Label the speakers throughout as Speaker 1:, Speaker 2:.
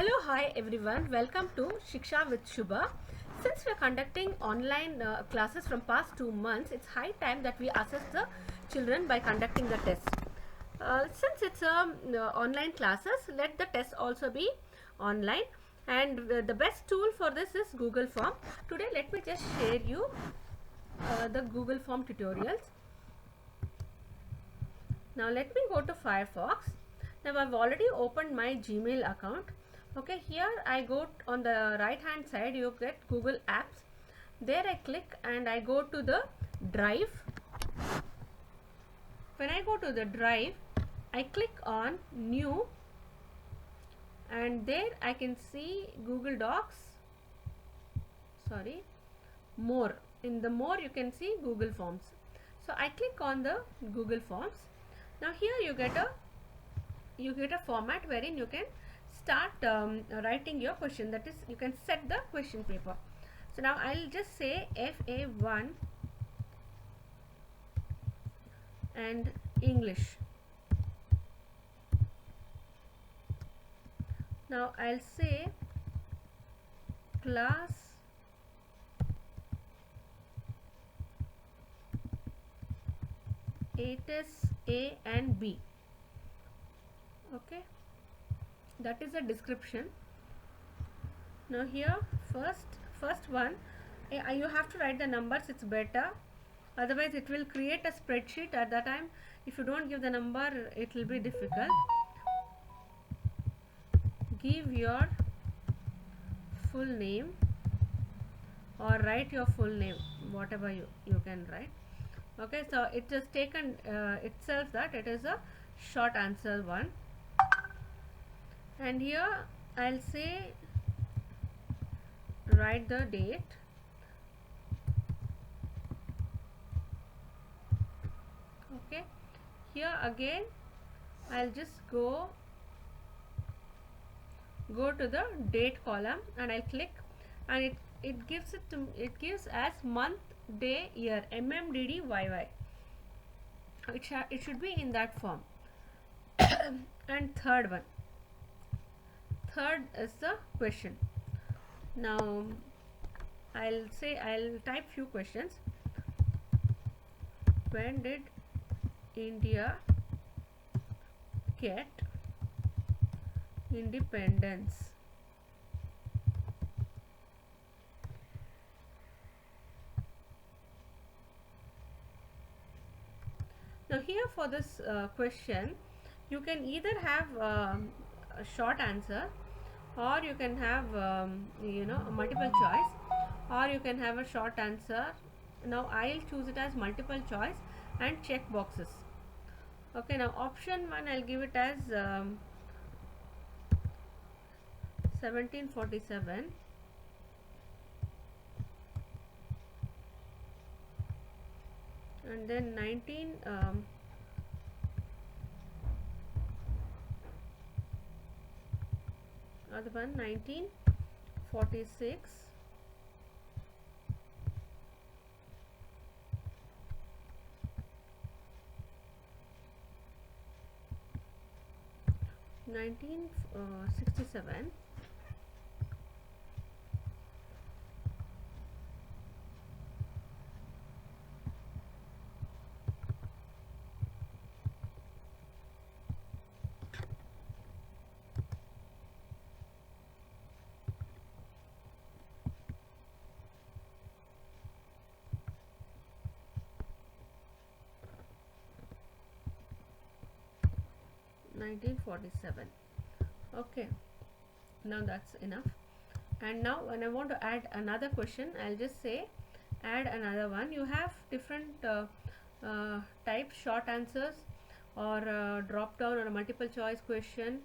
Speaker 1: Hello, hi everyone. Welcome to Shiksha with Shubha. Since we are conducting online classes from past 2 months, it's high time that we assess the children by conducting the test. Since it's online classes, let the test also be online. And the best tool for this is Google Form. Today, let me just share you the Google Form tutorials. Now let me go to Firefox. Now I've already opened my Gmail account. Okay, here I go on the right hand side, you get Google Apps. There I click and I go to the Drive. When I go to the Drive, I click on New, and there I can see Google Docs. Sorry, More. In the More you can see Google Forms. So I click on the Google Forms. Now here you get a format wherein you can start writing your question, that is you can set the question paper. So now I'll just say FA1 and English. Now I'll say class 8s A and B. Okay, that is a description. Now here first one, you have to write the numbers, it's better, otherwise it will create a spreadsheet. At that time if you don't give the number, it will be difficult. Give your full name or write your full name, whatever you can write. Okay, so it is taken itself that it is a short answer one. And here I'll say write the date. Okay, here again I'll just go to the date column and I'll click, and it gives as month, day, year, MMDDYY. It should be in that form. And third is the question. Now I'll type few questions. When did India get independence? Now here for this question, you can either have a short answer, or you can have a multiple choice, or you can have a short answer. Now I'll choose it as multiple choice and check boxes. Okay, now option 1 I'll give it as 1747, and then 19 other one 1946, nineteen 67, Okay, now that's enough. And now when I want to add another question, I'll just say add another one. You have different type, short answers, or drop down, or a multiple choice question,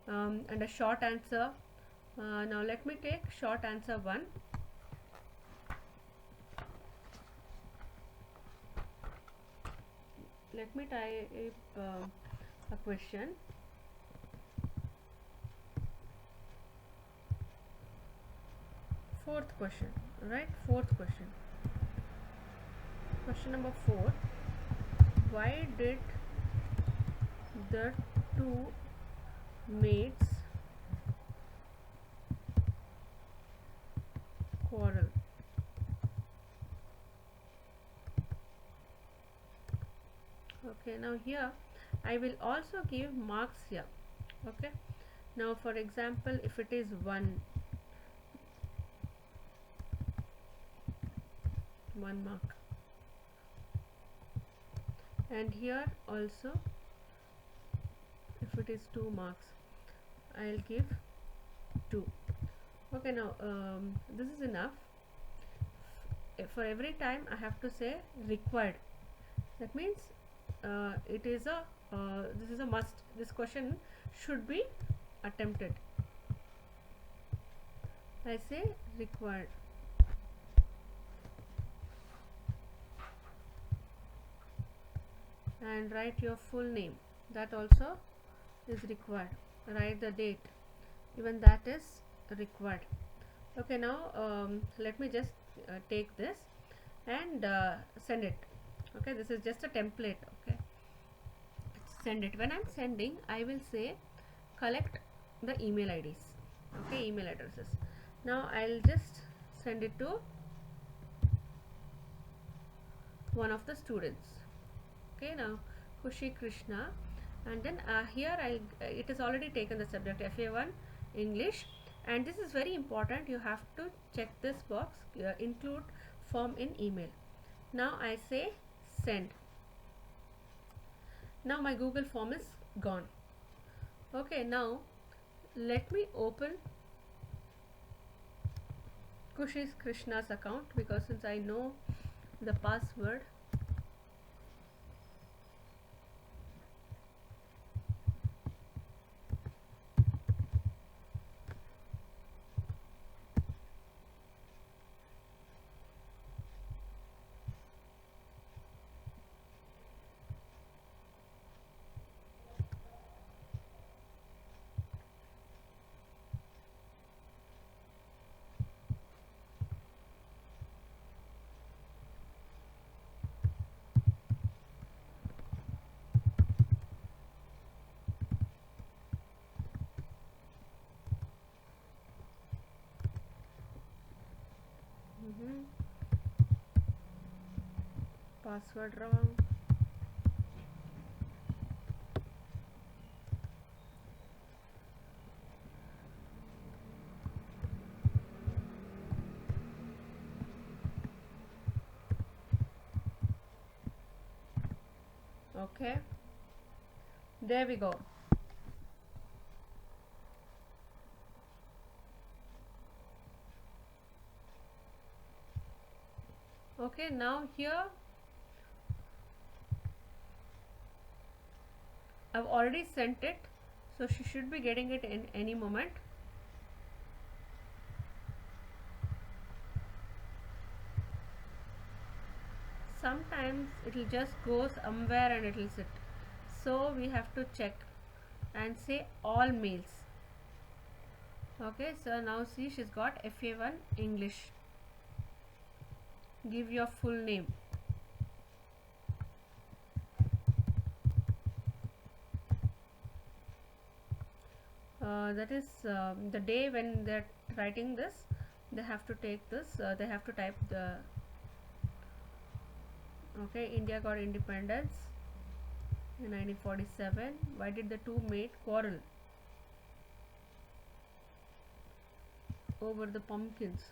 Speaker 1: and a short answer. Now let me take short answer 1. Let me type a question. Fourth question, right? Fourth question. Question number 4. Why did the two maids Okay, now here I will also give marks here. Okay, now for example, if it is 1 mark, and here also if it is 2 marks, I'll give 2. Okay, now this is enough. For every time I have to say required. That means it is a this is a must. This question should be attempted. I say required. And write your full name. That also is required. Write the date. Even that is required. Okay, now let me just take this and send it. Okay, this is just a template. Okay, send it. When I'm sending, I will say collect the email IDs. Okay, email addresses. Now I'll just send it to one of the students. Okay, now Khushi Krishna, and then here it is already taken the subject FA1 English, and this is very important. You have to check this box, include form in email. Now I say send. Now my Google form is gone. Okay, now let me open Khushi Krishna's account, because since I know the password, password wrong. Okay, there we go. Okay, now here I've already sent it, so she should be getting it in any moment. Sometimes it will just go somewhere and it will sit, so we have to check and say all mails. Okay, so now see, she's got FA1 English. Give your full name. That is the day when they're writing this, they have to take this, they have to type the okay, India got independence in 1947. Why did the two mate quarrel over the pumpkins?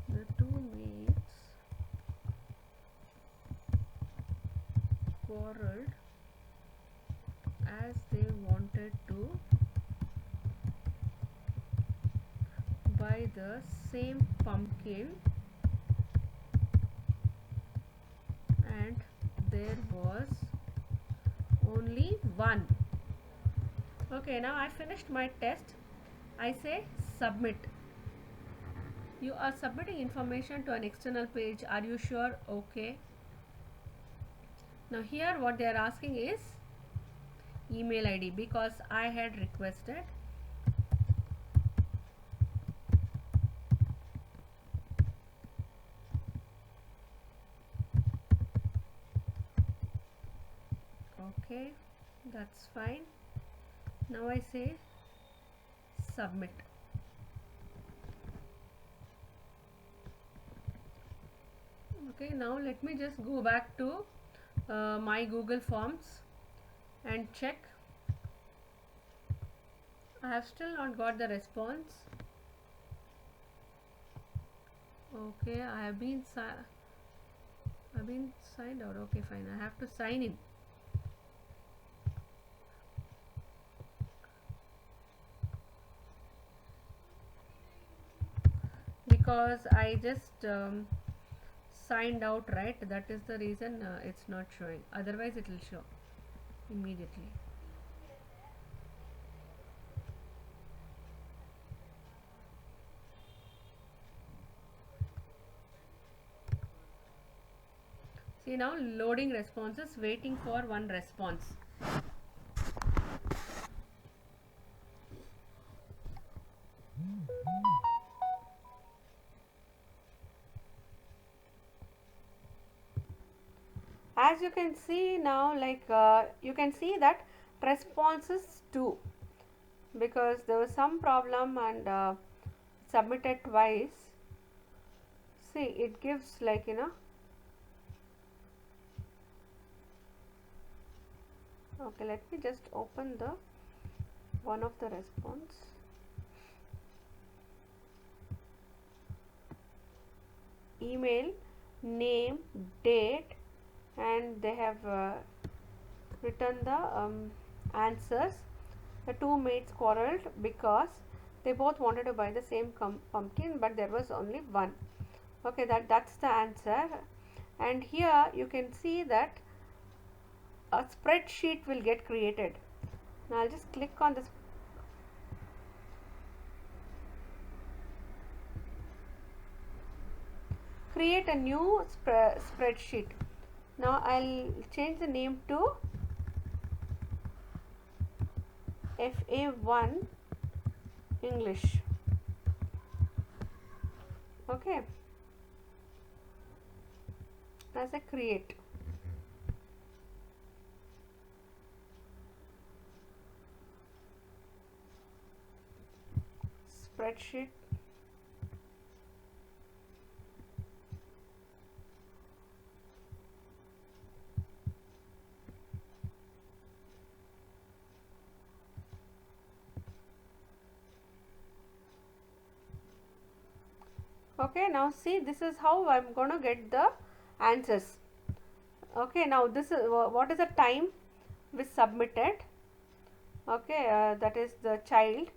Speaker 1: The two mates quarreled as they wanted to buy the same pumpkin, and there was only one. Okay, now I finished my test. I say submit. You are submitting information to an external page. Are you sure? Okay. Now here what they are asking is email ID, because I had requested. Okay, that's fine. Now I say submit. Okay, now let me just go back to my Google Forms and check. I have still not got the response. Okay, I've been signed out. Okay, fine. I have to sign in. Because I just signed out, right? That is the reason it's not showing. Otherwise, it will show immediately. See now, loading responses, waiting for one response. As you can see now, like you can see that responses too, because there was some problem and submitted twice. See, it gives like, you know. Okay, let me just open the one of the response. Email, name, date, and they have written the answers. The two mates quarreled because they both wanted to buy the same pumpkin, but there was only one. Okay, that's the answer. And here you can see that a spreadsheet will get created. Now I'll just click on this. Create a new spreadsheet. Now I'll change the name to FA1 English. Okay, as a create. Spreadsheet. Okay, now see, this is how I'm going to get the answers. Okay, now this is what is the time we submitted. Okay, that is the child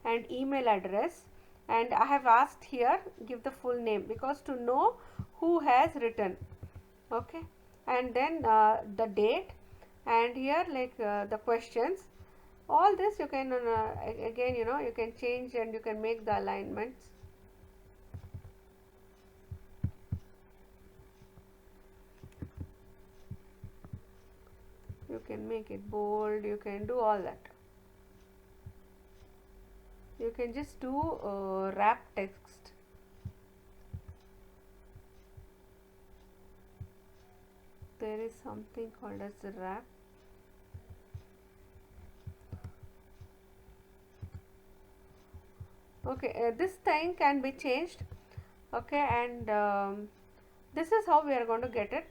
Speaker 1: and email address, and I have asked here give the full name because to know who has written. Okay, and then the date, and here like the questions. All this you can again, you know, you can change and you can make the alignments. You can make it bold, you can do all that. You can just do wrap text. There is something called as the wrap. Okay, this thing can be changed. Okay, and this is how we are going to get it.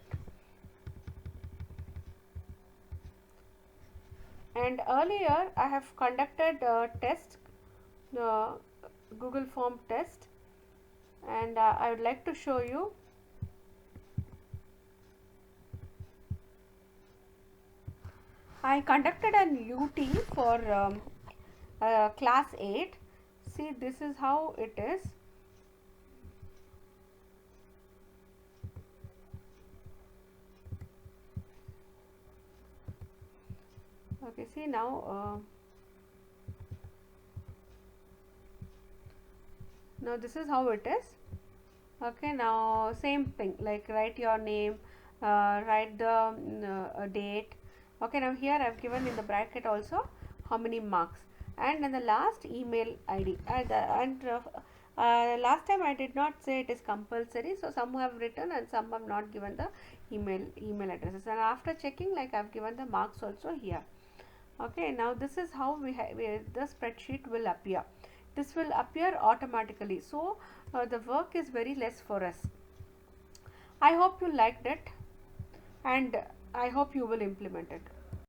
Speaker 1: And earlier I have conducted a test, Google form test, and I would like to show you. I conducted an UT for class 8. See, this is how it is. Okay, see now now this is how it is. Okay, now same thing, like write your name, write the date. Okay, now here I have given in the bracket also how many marks, and then the last email ID, last time I did not say it is compulsory, so some have written and some have not given the email addresses, and after checking, like I have given the marks also here. Okay, now this is how the spreadsheet will appear. This will appear automatically, so the work is very less for us. I hope you liked it, and I hope you will implement it.